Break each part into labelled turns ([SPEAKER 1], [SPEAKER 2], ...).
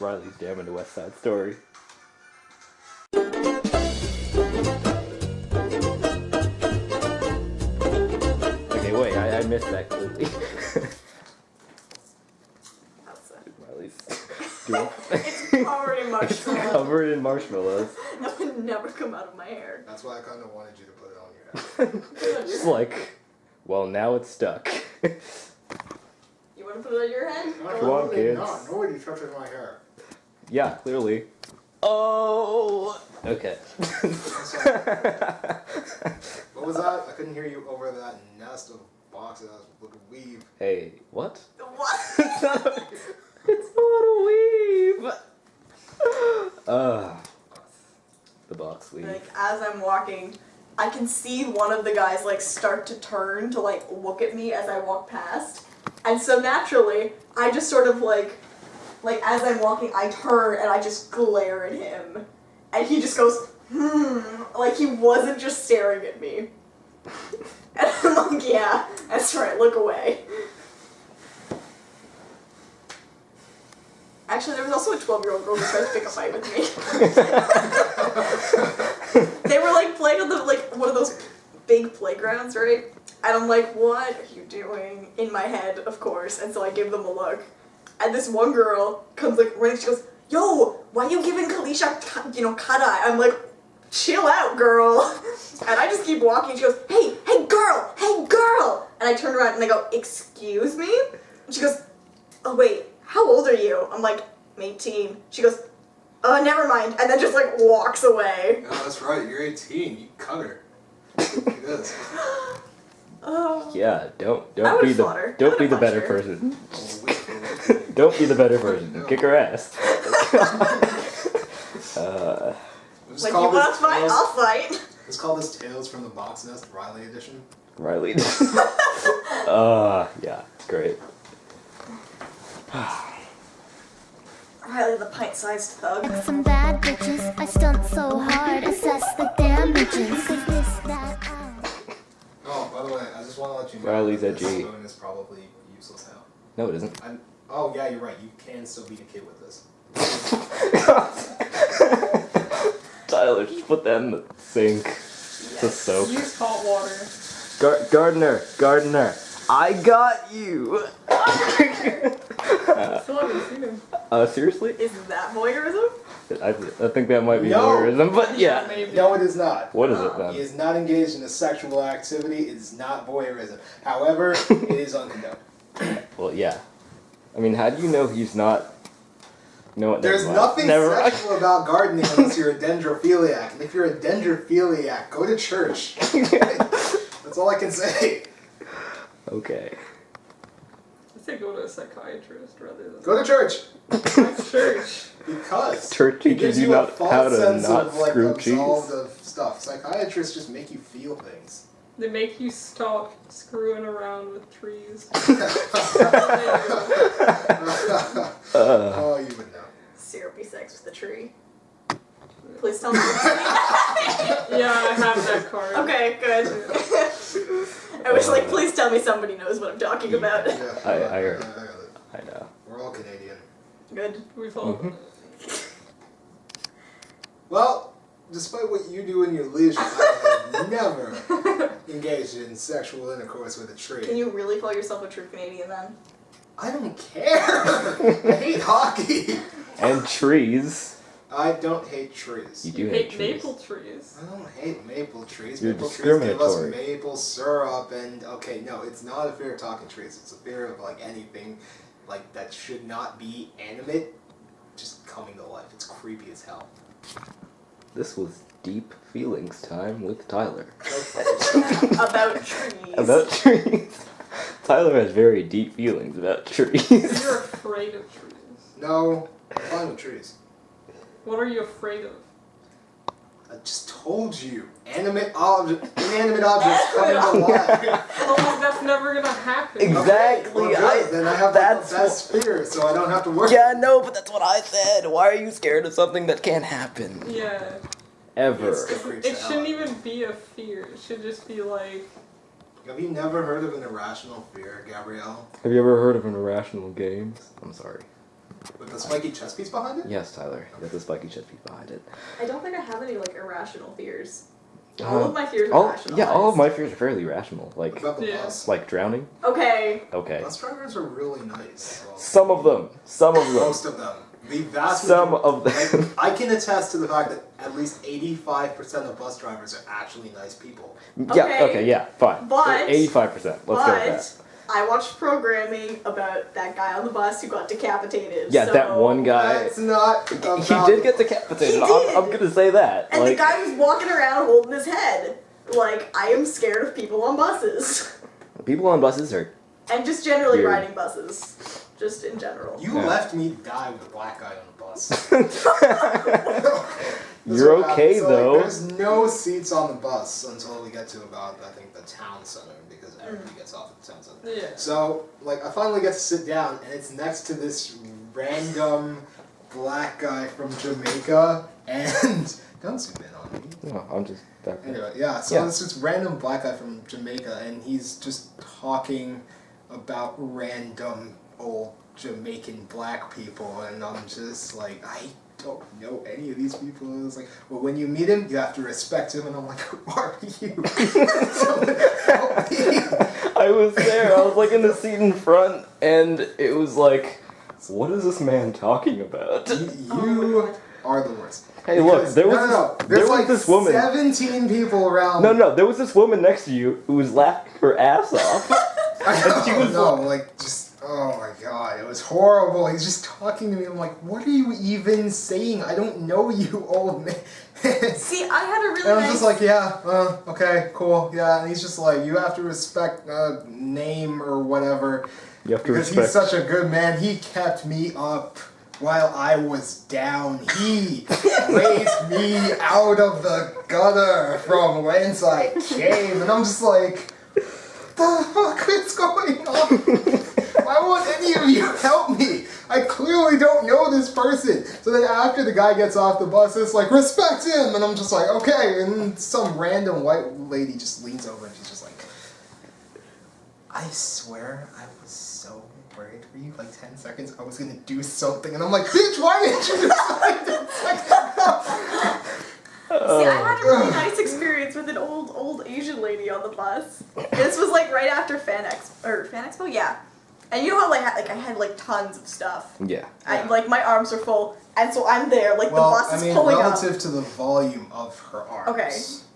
[SPEAKER 1] Reilly's jamming to West Side Story. Okay, wait, I missed that clearly. Reilly's doing...
[SPEAKER 2] It's covered in marshmallows.
[SPEAKER 1] It's covered in marshmallows.
[SPEAKER 2] That would never come out of my hair.
[SPEAKER 3] That's why I kind of wanted you to put it on your head.
[SPEAKER 1] Just like, well, now it's stuck.
[SPEAKER 2] You want to put it on your head?
[SPEAKER 1] Come on, kids.
[SPEAKER 3] Not. Nobody touches my hair.
[SPEAKER 1] Yeah, clearly. Oh! Okay.
[SPEAKER 3] What was that? I couldn't hear you over that nest of boxes with a weave.
[SPEAKER 1] Hey, what?
[SPEAKER 2] What?
[SPEAKER 1] It's not a weave! The box weave.
[SPEAKER 2] Like, as I'm walking, I can see one of the guys, like, start to turn to, like, look at me as I walk past. And so naturally, I just sort of, like, as I'm walking, I turn and I just glare at him. And he just goes, like he wasn't just staring at me. And I'm like, yeah, that's right, look away. Actually, there was also a 12-year-old girl who tried to pick a fight with me. They were, like, playing on the, like, one of those big playgrounds, right? And I'm like, what are you doing? In my head, of course. And so I give them a look. And this one girl comes, like, running, she goes, yo, why are you giving Kalisha, cut-eye? I'm like, chill out, girl. And I just keep walking. She goes, hey girl. And I turn around and I go, excuse me? And she goes, oh, wait, how old are you? I'm like, I'm 18. She goes, oh, never mind. And then just, like, walks away.
[SPEAKER 3] No, that's right. You're 18. You cut her. It is.
[SPEAKER 2] Oh.
[SPEAKER 1] Yeah, don't
[SPEAKER 2] I
[SPEAKER 1] be
[SPEAKER 2] would've fought her.
[SPEAKER 1] don't be the
[SPEAKER 2] I would've
[SPEAKER 1] better
[SPEAKER 2] punched her.
[SPEAKER 1] person.
[SPEAKER 3] Oh, wait.
[SPEAKER 1] Don't be the better person. Kick her ass.
[SPEAKER 2] Like, you want to fight? I'll fight.
[SPEAKER 3] Let's call this Tales from the BoxNest Reilly edition.
[SPEAKER 1] Reilly. Yeah, great.
[SPEAKER 2] Reilly the pint-sized thug.
[SPEAKER 4] Some bad bitches, I stunt so hard, assess the damages. Cause this, that,
[SPEAKER 3] Oh, by the way, I just want to let you know
[SPEAKER 1] Reilly's
[SPEAKER 3] that this
[SPEAKER 1] edgy.
[SPEAKER 3] spoon is probably useless now.
[SPEAKER 1] No, it isn't.
[SPEAKER 3] Oh, yeah, you're right. You can still beat a kid with this.
[SPEAKER 1] Tyler, just put that in the sink. The soap.
[SPEAKER 5] Use hot water.
[SPEAKER 1] Gardener, I got you.
[SPEAKER 5] Still haven't seen him.
[SPEAKER 1] Seriously?
[SPEAKER 2] Is that voyeurism?
[SPEAKER 1] I think that might be
[SPEAKER 3] No.
[SPEAKER 1] voyeurism, but yeah.
[SPEAKER 5] Maybe.
[SPEAKER 3] No, it is not.
[SPEAKER 1] What is it
[SPEAKER 3] He
[SPEAKER 1] then?
[SPEAKER 3] is not engaged in a sexual activity. It is not voyeurism. However, it is uncondoned.
[SPEAKER 1] Well, yeah. I mean, how do you know he's not? No,
[SPEAKER 3] There's nothing sexual about gardening unless you're a dendrophiliac. And if you're a dendrophiliac, go to church. That's all I can say.
[SPEAKER 1] Okay.
[SPEAKER 5] I say go to a psychiatrist rather than
[SPEAKER 3] Go to church.
[SPEAKER 5] church.
[SPEAKER 3] Because
[SPEAKER 1] Church
[SPEAKER 3] it
[SPEAKER 1] teaches
[SPEAKER 3] gives
[SPEAKER 1] you
[SPEAKER 3] you a
[SPEAKER 1] not how
[SPEAKER 3] false
[SPEAKER 1] to
[SPEAKER 3] sense
[SPEAKER 1] not
[SPEAKER 3] of like
[SPEAKER 1] screw cheese.
[SPEAKER 3] absolved of stuff. Psychiatrists just make you feel things.
[SPEAKER 5] They make you stop screwing around with trees.
[SPEAKER 3] Oh, you would know.
[SPEAKER 2] Syrupy sex with the tree. Please tell me.
[SPEAKER 5] Yeah, I have that card.
[SPEAKER 2] Okay, good. I was like, please tell me somebody knows what I'm talking about.
[SPEAKER 3] Yeah,
[SPEAKER 1] I heard.
[SPEAKER 3] got it.
[SPEAKER 1] I know.
[SPEAKER 3] We're all Canadian.
[SPEAKER 2] Good.
[SPEAKER 5] We've all
[SPEAKER 1] Mhm.
[SPEAKER 3] Well, despite what you do in your leisure, I have never engaged in sexual intercourse with a tree.
[SPEAKER 2] Can you really call yourself a true Canadian then?
[SPEAKER 3] I don't care. I hate hockey.
[SPEAKER 1] And trees.
[SPEAKER 3] I don't hate trees.
[SPEAKER 1] You
[SPEAKER 5] You
[SPEAKER 1] do
[SPEAKER 5] hate
[SPEAKER 1] trees.
[SPEAKER 5] maple trees.
[SPEAKER 3] I don't hate maple trees.
[SPEAKER 1] You're
[SPEAKER 3] Maple trees give us
[SPEAKER 1] discriminatory.
[SPEAKER 3] maple syrup and okay, no, it's not a fear of talking trees. It's a fear of like anything like that should not be animate just coming to life. It's creepy as hell.
[SPEAKER 1] This was deep feelings time with Tyler.
[SPEAKER 2] About trees.
[SPEAKER 1] About trees. Tyler has very deep feelings about trees.
[SPEAKER 5] You're afraid of trees.
[SPEAKER 3] No, I'm fine with trees.
[SPEAKER 5] What are you afraid of?
[SPEAKER 3] I just told you. Inanimate objects coming to life.
[SPEAKER 5] Oh, that's never gonna happen.
[SPEAKER 1] Exactly.
[SPEAKER 3] Okay, well, good. Then I have like,
[SPEAKER 1] that's
[SPEAKER 3] the best fear, so I don't have to worry.
[SPEAKER 1] Yeah, no, but that's what I said. Why are you scared of something that can't happen?
[SPEAKER 5] Yeah.
[SPEAKER 1] Ever.
[SPEAKER 5] It shouldn't even be a fear. It should just be like...
[SPEAKER 3] Have you never heard of an irrational fear, Gabrielle?
[SPEAKER 1] Have you ever heard of an irrational games? I'm sorry.
[SPEAKER 3] With the spiky chest piece behind it?
[SPEAKER 1] Yes, Tyler. Got the spiky chest piece behind it.
[SPEAKER 2] I don't think I have any like irrational fears. All of my fears are
[SPEAKER 1] all,
[SPEAKER 2] rational.
[SPEAKER 1] yeah, all of my fears are fairly rational.
[SPEAKER 3] What
[SPEAKER 1] Like,
[SPEAKER 3] about the
[SPEAKER 5] Yeah.
[SPEAKER 3] bus?
[SPEAKER 1] like drowning.
[SPEAKER 2] Okay.
[SPEAKER 1] Okay.
[SPEAKER 3] Bus drivers are really nice. Well,
[SPEAKER 1] Some of them.
[SPEAKER 3] most of them. The vast
[SPEAKER 1] Some
[SPEAKER 3] majority-
[SPEAKER 1] of them.
[SPEAKER 3] I can attest to the fact that at least 85% of bus drivers are actually nice people.
[SPEAKER 1] Yeah.
[SPEAKER 2] Okay.
[SPEAKER 1] Okay. Yeah. Fine.
[SPEAKER 2] But-
[SPEAKER 1] 85%. Let's go with that.
[SPEAKER 2] I watched programming about that guy on the bus who got decapitated.
[SPEAKER 1] Yeah,
[SPEAKER 2] so...
[SPEAKER 1] that one guy.
[SPEAKER 3] That's not
[SPEAKER 1] He
[SPEAKER 3] about-
[SPEAKER 1] did get decapitated.
[SPEAKER 2] He did.
[SPEAKER 1] I'm gonna say that.
[SPEAKER 2] And
[SPEAKER 1] like,
[SPEAKER 2] the guy was walking around holding his head. Like, I am scared of people on buses.
[SPEAKER 1] people on buses are.
[SPEAKER 2] And just generally
[SPEAKER 1] Weird.
[SPEAKER 2] riding buses. Just in general.
[SPEAKER 3] You
[SPEAKER 1] Yeah.
[SPEAKER 3] left me to die with a black guy on the bus.
[SPEAKER 1] You're
[SPEAKER 3] That's what
[SPEAKER 1] okay,
[SPEAKER 3] happened. So,
[SPEAKER 1] though.
[SPEAKER 3] There's no seats on the bus until we get to about, I think, the town center, because everybody gets off at the town center.
[SPEAKER 5] Yeah.
[SPEAKER 3] So, like, I finally get to sit down, and it's next to this random black guy from Jamaica, and don't zoom in on me.
[SPEAKER 1] No, I'm just. Back there.
[SPEAKER 3] Anyway, yeah, so
[SPEAKER 1] Yeah.
[SPEAKER 3] this random black guy from Jamaica, and he's just talking about random old Jamaican black people, and I'm just like, I don't know any of these people. It's like, well, when you meet him, you have to respect him, and I'm like, who are you? Someone help me.
[SPEAKER 1] I was there. I was like in the seat in front, and it was like, what is this man talking about?
[SPEAKER 3] You are the worst.
[SPEAKER 1] Hey, look,
[SPEAKER 3] Because-
[SPEAKER 1] there was
[SPEAKER 3] no,
[SPEAKER 1] this,
[SPEAKER 3] there's
[SPEAKER 1] there was
[SPEAKER 3] like
[SPEAKER 1] this woman.
[SPEAKER 3] 17 people around.
[SPEAKER 1] No, there was this woman next to you who was laughing her ass off.
[SPEAKER 3] I
[SPEAKER 1] she
[SPEAKER 3] don't
[SPEAKER 1] was
[SPEAKER 3] know, like, just, oh my god, it was horrible. He's just talking to me. I'm like, what are you even saying? I don't know you, old man.
[SPEAKER 2] See, I had a really
[SPEAKER 3] And I'm
[SPEAKER 2] nice...
[SPEAKER 3] just like, yeah, okay, cool, yeah. And he's just like, you have to respect name or whatever.
[SPEAKER 1] You have to
[SPEAKER 3] Because
[SPEAKER 1] respect.
[SPEAKER 3] he's such a good man. He kept me up while I was down. He raised me out of the gutter from whence I came. And I'm just like, the fuck is going on? Why won't any of you help me? I clearly don't know this person. So then after the guy gets off the bus, it's like, respect him. And I'm just like, okay. And some random white lady just leans over and she's just like, I swear I was so worried for you. Like 10 seconds, I was gonna do something. And I'm like, bitch, why didn't you decide to?
[SPEAKER 2] See, I had a really nice experience with an old Asian lady on the bus. This was like right after Fan Expo, yeah. And you know how I had like tons of stuff.
[SPEAKER 1] Yeah.
[SPEAKER 2] Like my arms were full, and so I'm there, like
[SPEAKER 3] Well,
[SPEAKER 2] the bus
[SPEAKER 3] I
[SPEAKER 2] is
[SPEAKER 3] mean,
[SPEAKER 2] pulling
[SPEAKER 3] relative
[SPEAKER 2] up.
[SPEAKER 3] to the volume of her arms.
[SPEAKER 2] Okay.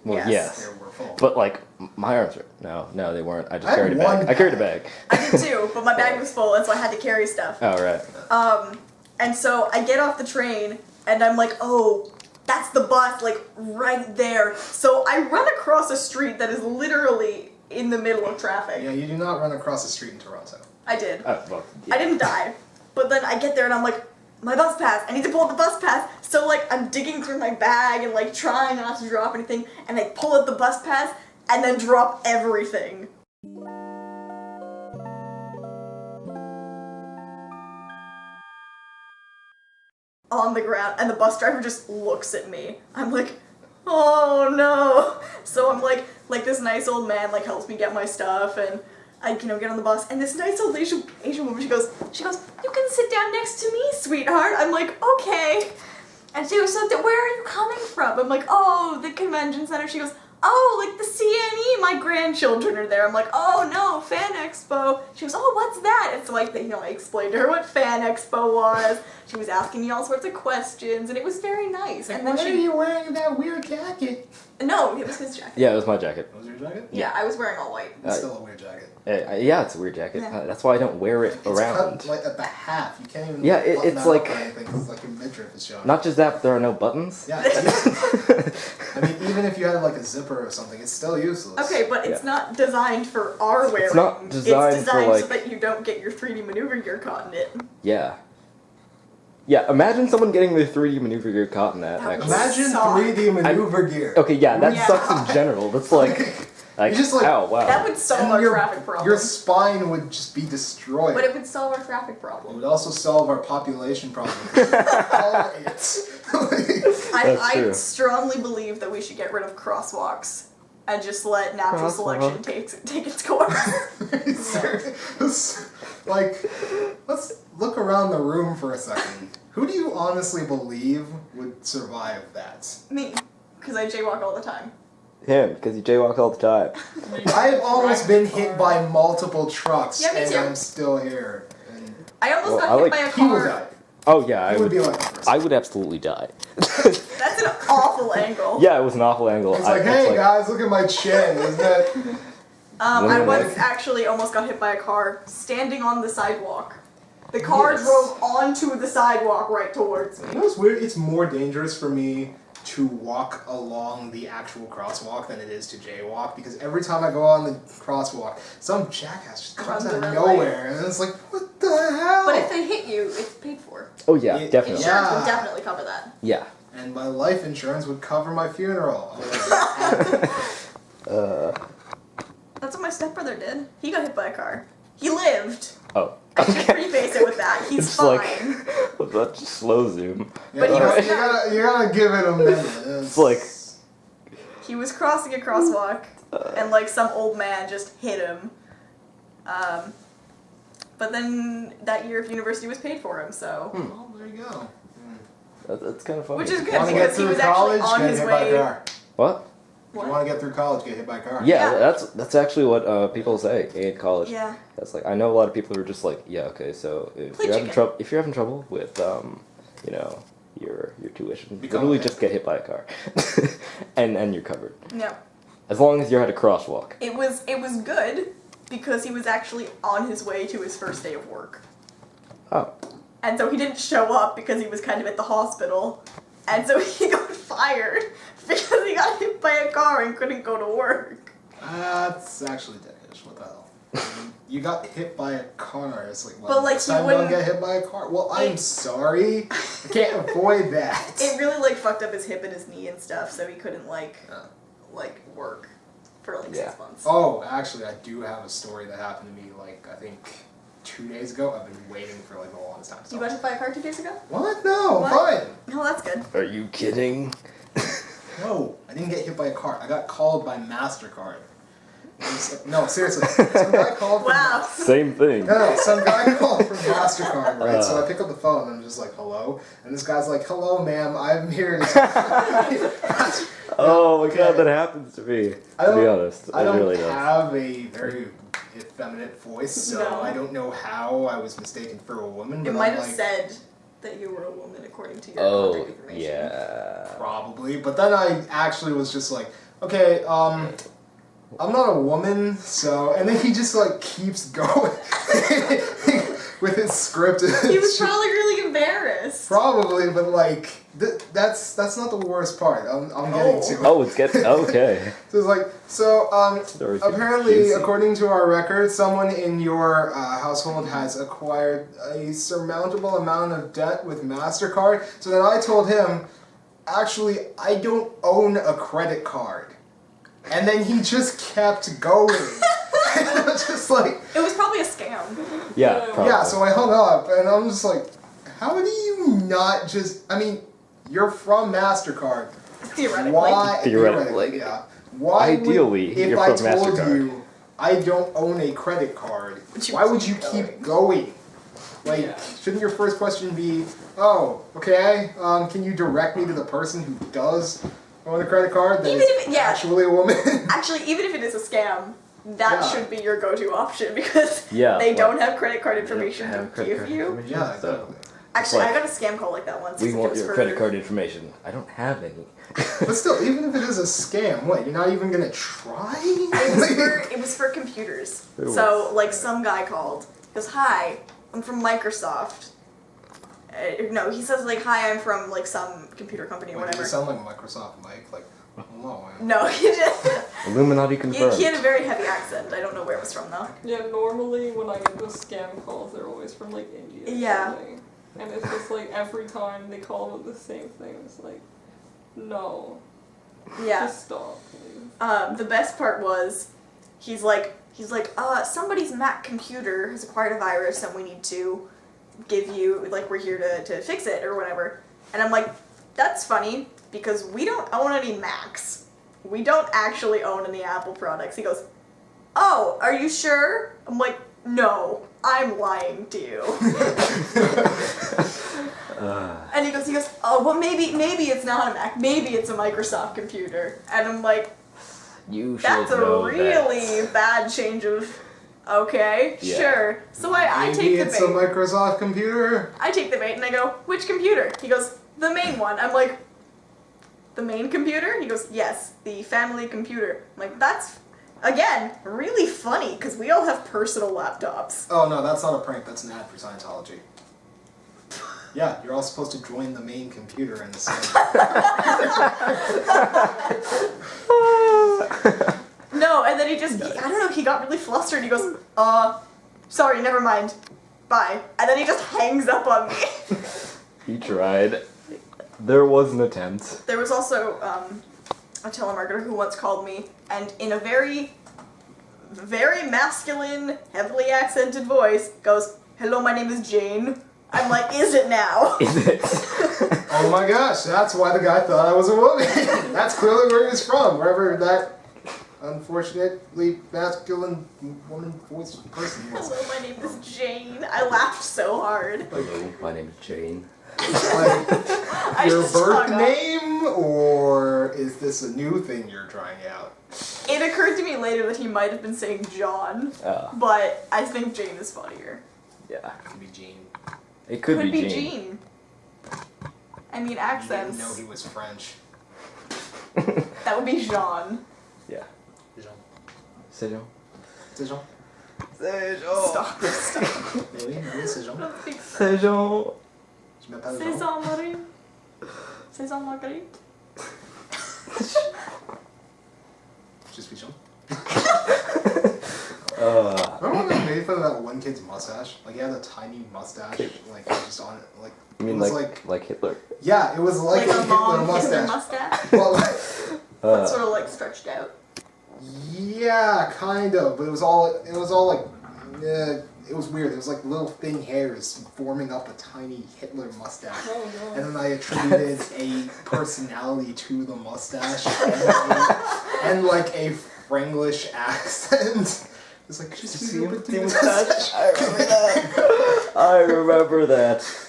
[SPEAKER 1] Well, yes.
[SPEAKER 3] They were full.
[SPEAKER 1] But like, my arms are. No, they weren't. I just
[SPEAKER 3] I had
[SPEAKER 1] carried a bag.
[SPEAKER 3] one
[SPEAKER 1] I carried a
[SPEAKER 3] bag.
[SPEAKER 1] bag.
[SPEAKER 2] I did too, but my bag was full, and so I had to carry stuff.
[SPEAKER 1] Oh, right.
[SPEAKER 2] And so I get off the train, and I'm like, oh, that's the bus, like right there. So I run across a street that is literally in the middle of traffic.
[SPEAKER 3] Yeah, you do not run across the street in Toronto.
[SPEAKER 2] I did.
[SPEAKER 1] Oh, well, yeah.
[SPEAKER 2] I didn't die. But then I get there and I'm like, my bus pass. I need to pull out the bus pass. So like I'm digging through my bag and like trying not to drop anything, and I pull out the bus pass and then drop everything. On the ground, and the bus driver just looks at me. I'm like, oh no. So I'm like this nice old man like helps me get my stuff, and I get on the bus, and this nice old Asian woman, she goes, you can sit down next to me, sweetheart. I'm like, okay. And she goes, so where are you coming from? I'm like, oh, the convention center. She goes, oh, like the CNE, my grandchildren are there. I'm like, oh no, Fan Expo. She goes, oh, what's that? And so I explained to her what Fan Expo was. She was asking me all sorts of questions, and it was very nice. And then
[SPEAKER 3] Why are you wearing that weird jacket?
[SPEAKER 2] No, it was his jacket.
[SPEAKER 1] Yeah, it was my jacket.
[SPEAKER 3] Was your jacket?
[SPEAKER 2] Yeah, I was wearing all white.
[SPEAKER 3] It's still a weird jacket.
[SPEAKER 1] Yeah, it's a weird jacket.
[SPEAKER 2] Yeah.
[SPEAKER 1] That's why I don't wear it
[SPEAKER 3] It's
[SPEAKER 1] around.
[SPEAKER 3] cut like at the half. You can't even
[SPEAKER 1] Yeah,
[SPEAKER 3] button
[SPEAKER 1] it's
[SPEAKER 3] that
[SPEAKER 1] like-
[SPEAKER 3] up or anything, 'cause, like your midriff is showing.
[SPEAKER 1] Not just that, but there are no buttons.
[SPEAKER 3] Yeah. I mean, even if you had like a zipper or something, it's still useless.
[SPEAKER 2] Okay, but it's
[SPEAKER 1] Yeah.
[SPEAKER 2] not designed for our wearing.
[SPEAKER 1] not designed
[SPEAKER 2] it's
[SPEAKER 1] for,
[SPEAKER 2] designed so
[SPEAKER 1] like-
[SPEAKER 2] that you don't get your 3D maneuver gear caught in it.
[SPEAKER 1] Yeah. Yeah, imagine someone getting their 3D maneuver gear caught in that,
[SPEAKER 2] That
[SPEAKER 1] actually.
[SPEAKER 3] Imagine
[SPEAKER 2] Suck.
[SPEAKER 3] 3D maneuver gear.
[SPEAKER 1] Okay, yeah, that
[SPEAKER 2] Yeah.
[SPEAKER 1] sucks in general. That's like
[SPEAKER 3] You just, like-
[SPEAKER 1] ow, wow.
[SPEAKER 2] That would solve
[SPEAKER 3] And
[SPEAKER 2] our
[SPEAKER 3] your,
[SPEAKER 2] traffic problem.
[SPEAKER 3] your spine would just be destroyed.
[SPEAKER 2] But it would solve our traffic
[SPEAKER 3] It
[SPEAKER 2] problem.
[SPEAKER 3] would also solve our population problem. All it.
[SPEAKER 1] That's
[SPEAKER 2] I
[SPEAKER 1] true.
[SPEAKER 2] strongly believe that we should get rid of crosswalks and just let natural
[SPEAKER 1] Crosswalk.
[SPEAKER 2] selection take its course.
[SPEAKER 3] Like, let's look around the room for a second. Who do you honestly believe would survive that?
[SPEAKER 2] Me, because I jaywalk all the time.
[SPEAKER 1] Him, because you jaywalk all the time.
[SPEAKER 3] I've almost been hit by multiple trucks,
[SPEAKER 2] Yeah, me
[SPEAKER 3] and
[SPEAKER 2] too.
[SPEAKER 3] I'm still here. And
[SPEAKER 2] I almost
[SPEAKER 1] Well,
[SPEAKER 2] got
[SPEAKER 1] I
[SPEAKER 2] hit
[SPEAKER 1] like-
[SPEAKER 2] by a
[SPEAKER 3] he would
[SPEAKER 2] car.
[SPEAKER 3] die.
[SPEAKER 1] Oh yeah,
[SPEAKER 3] He would be like the first.
[SPEAKER 1] I would absolutely die.
[SPEAKER 2] That's an awful angle.
[SPEAKER 1] Yeah, it was an awful angle.
[SPEAKER 3] It's like, hey
[SPEAKER 1] it's
[SPEAKER 3] guys, look at my chin, isn't it?
[SPEAKER 2] I
[SPEAKER 1] Literally.
[SPEAKER 2] once actually almost got hit by a car standing on the sidewalk. The car
[SPEAKER 3] Yes.
[SPEAKER 2] drove onto the sidewalk right towards me.
[SPEAKER 3] You know what's weird? It's more dangerous for me to walk along the actual crosswalk than it is to jaywalk, because every time I go on the crosswalk, some jackass just comes
[SPEAKER 2] Runs
[SPEAKER 3] out of
[SPEAKER 2] around
[SPEAKER 3] nowhere, and it's like, what the hell?
[SPEAKER 2] But if they hit you, it's paid for.
[SPEAKER 1] Oh yeah,
[SPEAKER 3] It-
[SPEAKER 1] definitely.
[SPEAKER 2] Insurance
[SPEAKER 3] Yeah.
[SPEAKER 2] would definitely cover that.
[SPEAKER 1] Yeah.
[SPEAKER 3] And my life insurance would cover my funeral.
[SPEAKER 2] That's what my stepbrother did. He got hit by a car. He lived.
[SPEAKER 1] Oh.
[SPEAKER 2] I should
[SPEAKER 1] Okay.
[SPEAKER 2] preface it with that. He's
[SPEAKER 1] It's
[SPEAKER 2] fine.
[SPEAKER 1] like that's just slow zoom.
[SPEAKER 2] But he
[SPEAKER 3] you,
[SPEAKER 2] was-
[SPEAKER 3] you gotta give it a minute.
[SPEAKER 1] It's like
[SPEAKER 2] He was crossing a crosswalk, and like some old man just hit him. But then that year of university was paid for him, so.
[SPEAKER 3] Oh, there you go.
[SPEAKER 1] that's kind of funny.
[SPEAKER 2] Which is good
[SPEAKER 3] Want to get
[SPEAKER 2] because he
[SPEAKER 3] through
[SPEAKER 2] was actually
[SPEAKER 3] college?
[SPEAKER 2] on
[SPEAKER 3] Get
[SPEAKER 2] his
[SPEAKER 3] hit by a
[SPEAKER 2] way.
[SPEAKER 3] car.
[SPEAKER 1] What?
[SPEAKER 3] If you want to get through college, get hit by a car.
[SPEAKER 1] Yeah,
[SPEAKER 2] Yeah.
[SPEAKER 1] that's actually what people say in college.
[SPEAKER 2] Yeah.
[SPEAKER 1] That's like I know a lot of people who are just like, yeah, okay, so if
[SPEAKER 2] Play
[SPEAKER 1] you're having
[SPEAKER 2] chicken.
[SPEAKER 1] trouble, if you're having trouble with you know, your tuition,
[SPEAKER 3] Become
[SPEAKER 1] literally
[SPEAKER 3] a-
[SPEAKER 1] just get hit by a car, and you're covered.
[SPEAKER 2] No.
[SPEAKER 1] As long as you're at a crosswalk.
[SPEAKER 2] It was good because he was actually on his way to his first day of work.
[SPEAKER 1] Oh.
[SPEAKER 2] And so he didn't show up because he was kind of at the hospital. And so he got fired because he got hit by a car and couldn't go to work.
[SPEAKER 3] That's actually dickish. What the hell? You got hit by a car. It's like, well,
[SPEAKER 2] But, like,
[SPEAKER 3] next
[SPEAKER 2] he
[SPEAKER 3] time don't
[SPEAKER 2] wouldn't-
[SPEAKER 3] get hit by a car. Well, I'm
[SPEAKER 2] It-
[SPEAKER 3] sorry. I can't avoid that.
[SPEAKER 2] It really like fucked up his hip and his knee and stuff, so he couldn't like
[SPEAKER 3] Oh.
[SPEAKER 2] work for like
[SPEAKER 1] Yeah.
[SPEAKER 2] 6 months.
[SPEAKER 3] Oh, actually, I do have a story that happened to me, like, I think 2 days ago. I've been waiting for, like, the longest time.
[SPEAKER 2] You got hit by a car 2 days ago?
[SPEAKER 3] What? No,
[SPEAKER 2] What?
[SPEAKER 3] fine.
[SPEAKER 2] No, that's good.
[SPEAKER 1] Are you kidding?
[SPEAKER 3] No, I didn't get hit by a car. I got called by MasterCard. It was like- no, seriously. Some guy called from
[SPEAKER 2] Wow.
[SPEAKER 1] Same thing.
[SPEAKER 3] No, some guy called from MasterCard, right? So I pick up the phone and I'm just like, hello? And this guy's like, hello, ma'am, I'm here to...
[SPEAKER 1] Oh my god, that happens to me. To be honest,
[SPEAKER 3] I
[SPEAKER 1] it
[SPEAKER 3] don't
[SPEAKER 1] really does.
[SPEAKER 3] have a very effeminate voice, so
[SPEAKER 2] No.
[SPEAKER 3] I don't know how I was mistaken for a woman. But
[SPEAKER 2] It might
[SPEAKER 3] I'm
[SPEAKER 2] have
[SPEAKER 3] like,
[SPEAKER 2] said that you were a woman according to your
[SPEAKER 1] Oh
[SPEAKER 2] contact information.
[SPEAKER 1] yeah.
[SPEAKER 3] probably. But then I actually was just like, okay, I'm not a woman, so... And then he just, like, keeps going with his script.
[SPEAKER 2] He was probably really embarrassed.
[SPEAKER 3] Probably, but, like, that's not the worst part. I'm getting to it.
[SPEAKER 1] Oh, it's getting okay.
[SPEAKER 3] So it's like,
[SPEAKER 1] Story's
[SPEAKER 3] apparently,
[SPEAKER 1] juicy.
[SPEAKER 3] according to our records, someone in your household has acquired a surmountable amount of debt with MasterCard. So then I told him, actually, I don't own a credit card. And then he just kept going. And I was just like,
[SPEAKER 2] It was probably a scam.
[SPEAKER 1] Yeah. Probably.
[SPEAKER 3] yeah, so I hung up, and I'm just like, how do you not just, I mean, you're from MasterCard.
[SPEAKER 2] Theoretically.
[SPEAKER 3] Why?
[SPEAKER 1] Theoretically.
[SPEAKER 3] Yeah. Why
[SPEAKER 1] Ideally,
[SPEAKER 3] would, if
[SPEAKER 1] you're
[SPEAKER 3] I
[SPEAKER 1] from
[SPEAKER 3] told
[SPEAKER 1] MasterCard.
[SPEAKER 3] you I don't own a credit card,
[SPEAKER 2] Would you
[SPEAKER 3] why would you
[SPEAKER 2] keep
[SPEAKER 3] keep going? Like,
[SPEAKER 5] Yeah.
[SPEAKER 3] shouldn't your first question be, oh, okay, can you direct me to the person who does own a credit card that
[SPEAKER 2] Even
[SPEAKER 3] is
[SPEAKER 2] if it- yeah.
[SPEAKER 3] actually a woman?
[SPEAKER 2] Actually, even if it is a scam, that
[SPEAKER 3] Yeah.
[SPEAKER 2] should be your go-to option because
[SPEAKER 1] Yeah,
[SPEAKER 2] they
[SPEAKER 1] like-
[SPEAKER 2] don't have credit card
[SPEAKER 1] They don't
[SPEAKER 2] information to
[SPEAKER 1] have credit
[SPEAKER 2] give
[SPEAKER 1] card
[SPEAKER 2] you.
[SPEAKER 1] information,
[SPEAKER 3] Yeah,
[SPEAKER 1] so
[SPEAKER 3] exactly.
[SPEAKER 2] Actually,
[SPEAKER 1] like,
[SPEAKER 2] I got a scam call like that once.
[SPEAKER 1] we
[SPEAKER 2] It
[SPEAKER 1] want
[SPEAKER 2] was
[SPEAKER 1] your
[SPEAKER 2] for-
[SPEAKER 1] credit card information. I don't have any.
[SPEAKER 3] But still, even if it is a scam, what, you're not even gonna try?
[SPEAKER 2] It was for computers.
[SPEAKER 1] It
[SPEAKER 2] So,
[SPEAKER 1] was.
[SPEAKER 2] like, some guy called. He goes, "Hi, I'm from Microsoft." No, he says, like, "Hi, I'm from, like, some computer company or
[SPEAKER 3] Like, you
[SPEAKER 2] whatever."
[SPEAKER 3] sound like Microsoft Mike, like, hello, man.
[SPEAKER 2] No, he just...
[SPEAKER 1] Illuminati
[SPEAKER 2] he
[SPEAKER 1] confirmed.
[SPEAKER 2] had a very heavy accent. I don't know where it was from, though.
[SPEAKER 5] Yeah, normally when I get those scam calls, they're always from like India. or
[SPEAKER 2] Yeah.
[SPEAKER 5] something. And it's just like every time they call with the same thing. It's like, no,
[SPEAKER 2] Yeah.
[SPEAKER 5] just stop, please.
[SPEAKER 2] The best part was, he's like, somebody's Mac computer has acquired a virus and we need to give you, like, we're here to fix it or whatever. And I'm like, that's funny because we don't own any Macs. We don't actually own any Apple products. He goes, oh, are you sure? I'm like, no, I'm lying to you. And he goes, oh, well, maybe it's not a Mac. Maybe it's a Microsoft computer. And I'm like,
[SPEAKER 1] You should
[SPEAKER 2] that's a
[SPEAKER 1] know
[SPEAKER 2] really
[SPEAKER 1] that.
[SPEAKER 2] bad change of, okay,
[SPEAKER 1] Yeah.
[SPEAKER 2] sure. So I
[SPEAKER 3] Maybe
[SPEAKER 2] take the
[SPEAKER 3] it's
[SPEAKER 2] bait.
[SPEAKER 3] a Microsoft computer.
[SPEAKER 2] I take the bait and I go, which computer? He goes, the main one. I'm like, the main computer? He goes, yes, the family computer. I'm like, that's, again, really funny because we all have personal laptops.
[SPEAKER 3] Oh no, that's not a prank. That's an ad for Scientology. Yeah, you're all supposed to join the main computer in the same.
[SPEAKER 2] No, and then I don't know, he got really flustered. He goes, sorry, never mind. Bye. And then he just hangs up on me.
[SPEAKER 1] He tried. There was an attempt.
[SPEAKER 2] There was also a telemarketer who once called me, and in a very, very masculine, heavily accented voice, goes, hello, my name is Jane. I'm like, is it now?
[SPEAKER 1] Is it?
[SPEAKER 3] Oh my gosh, that's why the guy thought I was a woman. That's clearly where he was from, wherever that unfortunately masculine woman voice person was.
[SPEAKER 2] Hello, my name is Jane. I laughed so hard.
[SPEAKER 1] Hello, my name is Jane.
[SPEAKER 3] Like,
[SPEAKER 2] I
[SPEAKER 3] your
[SPEAKER 2] just
[SPEAKER 3] birth
[SPEAKER 2] hung up.
[SPEAKER 3] name, or is this a new thing you're trying out?
[SPEAKER 2] It occurred to me later that he might have been saying John, but I think Jane is funnier.
[SPEAKER 1] Yeah.
[SPEAKER 3] Could be Gene.
[SPEAKER 1] It could be Jane.
[SPEAKER 2] Jean. I mean,
[SPEAKER 3] I didn't
[SPEAKER 2] accents.
[SPEAKER 3] know he was French.
[SPEAKER 2] That would be Jean.
[SPEAKER 1] Yeah.
[SPEAKER 3] Jean.
[SPEAKER 1] C'est Jean.
[SPEAKER 3] C'est Jean.
[SPEAKER 1] C'est
[SPEAKER 2] Stop.
[SPEAKER 3] Oui, oui, c'est Jean.
[SPEAKER 1] C'est Jean.
[SPEAKER 3] Je m'appelle
[SPEAKER 2] C'est
[SPEAKER 3] Jean.
[SPEAKER 2] Jean-Marie. C'est Jean-Marguerite.
[SPEAKER 3] Je suis Jean.
[SPEAKER 1] Uh,
[SPEAKER 3] Remember when they made fun of that one kid's mustache? Like, he had a tiny mustache, like, just on it, like,
[SPEAKER 1] you mean
[SPEAKER 3] it was
[SPEAKER 1] like Hitler?
[SPEAKER 3] yeah, it was like,
[SPEAKER 2] Like
[SPEAKER 3] a
[SPEAKER 2] a
[SPEAKER 3] Hitler
[SPEAKER 2] long Hitler
[SPEAKER 3] mustache.
[SPEAKER 2] mustache.
[SPEAKER 3] Well, like,
[SPEAKER 2] But sort of like stretched out.
[SPEAKER 3] yeah, kind of, but it was all like, it was weird. It was like little thin hairs forming up a tiny Hitler mustache.
[SPEAKER 5] Oh, no.
[SPEAKER 3] And then I attributed a personality to the mustache and like a Franglish accent. It's like, just see a petit mustache.
[SPEAKER 1] I remember that. I remember that.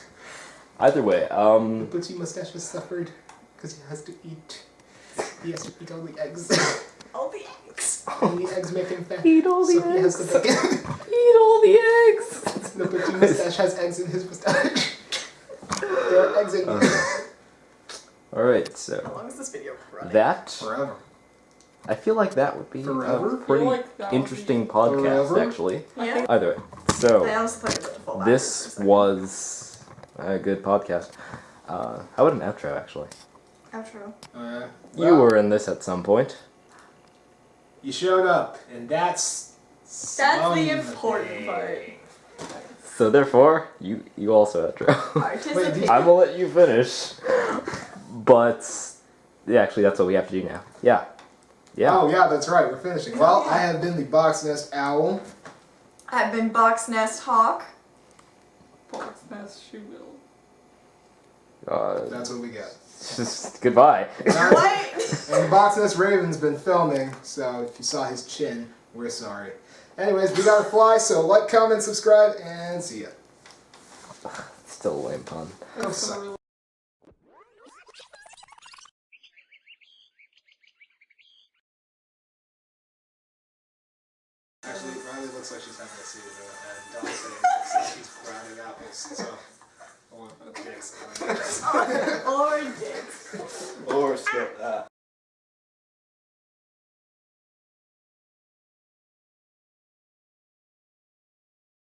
[SPEAKER 1] Either way,
[SPEAKER 3] The petit mustache has suffered because he has to eat. He has to eat all the eggs.
[SPEAKER 2] All the eggs.
[SPEAKER 3] And the eggs make him fat.
[SPEAKER 1] Eat all the
[SPEAKER 3] so he has
[SPEAKER 1] eggs.
[SPEAKER 3] the bacon.
[SPEAKER 1] Eat all the eggs.
[SPEAKER 3] The petit mustache has eggs in his mustache. There are eggs in here.
[SPEAKER 1] All right,
[SPEAKER 2] How
[SPEAKER 1] so
[SPEAKER 2] long is this video running?
[SPEAKER 1] that
[SPEAKER 3] Forever.
[SPEAKER 1] I feel like that would be
[SPEAKER 3] Forever?
[SPEAKER 1] a pretty
[SPEAKER 5] I feel like that would
[SPEAKER 1] interesting
[SPEAKER 5] be-
[SPEAKER 1] podcast,
[SPEAKER 3] Forever?
[SPEAKER 1] actually.
[SPEAKER 2] Yeah.
[SPEAKER 1] Either way,
[SPEAKER 2] I
[SPEAKER 1] so
[SPEAKER 2] honestly thought you were about to fall
[SPEAKER 1] this
[SPEAKER 2] backwards
[SPEAKER 1] was a good podcast. How about an outro, actually?
[SPEAKER 2] for a second. Outro.
[SPEAKER 1] You were in this at some point.
[SPEAKER 3] You showed up, and that's
[SPEAKER 2] the important part.
[SPEAKER 1] So therefore, you also outro.
[SPEAKER 2] Participate.
[SPEAKER 1] I will let you finish. But yeah, actually, that's what we have to do now. Yeah. Yeah.
[SPEAKER 3] Oh yeah, that's right. We're finishing. Well, I have been the BoxNest Owl.
[SPEAKER 2] I've been BoxNest Hawk.
[SPEAKER 5] BoxNest Shoebill.
[SPEAKER 3] That's what we got.
[SPEAKER 1] Just goodbye.
[SPEAKER 2] What?
[SPEAKER 3] And BoxNest Raven's been filming, so if you saw his chin, we're sorry. Anyways, we gotta fly, so like, comment, subscribe, and see ya.
[SPEAKER 1] Still a lame pun.
[SPEAKER 3] Go suck. Actually, Reilly looks like she's having a seizure, and Dawson looks like she's grinding apples, so... Or dicks.
[SPEAKER 2] Or dicks.
[SPEAKER 1] Or skip that.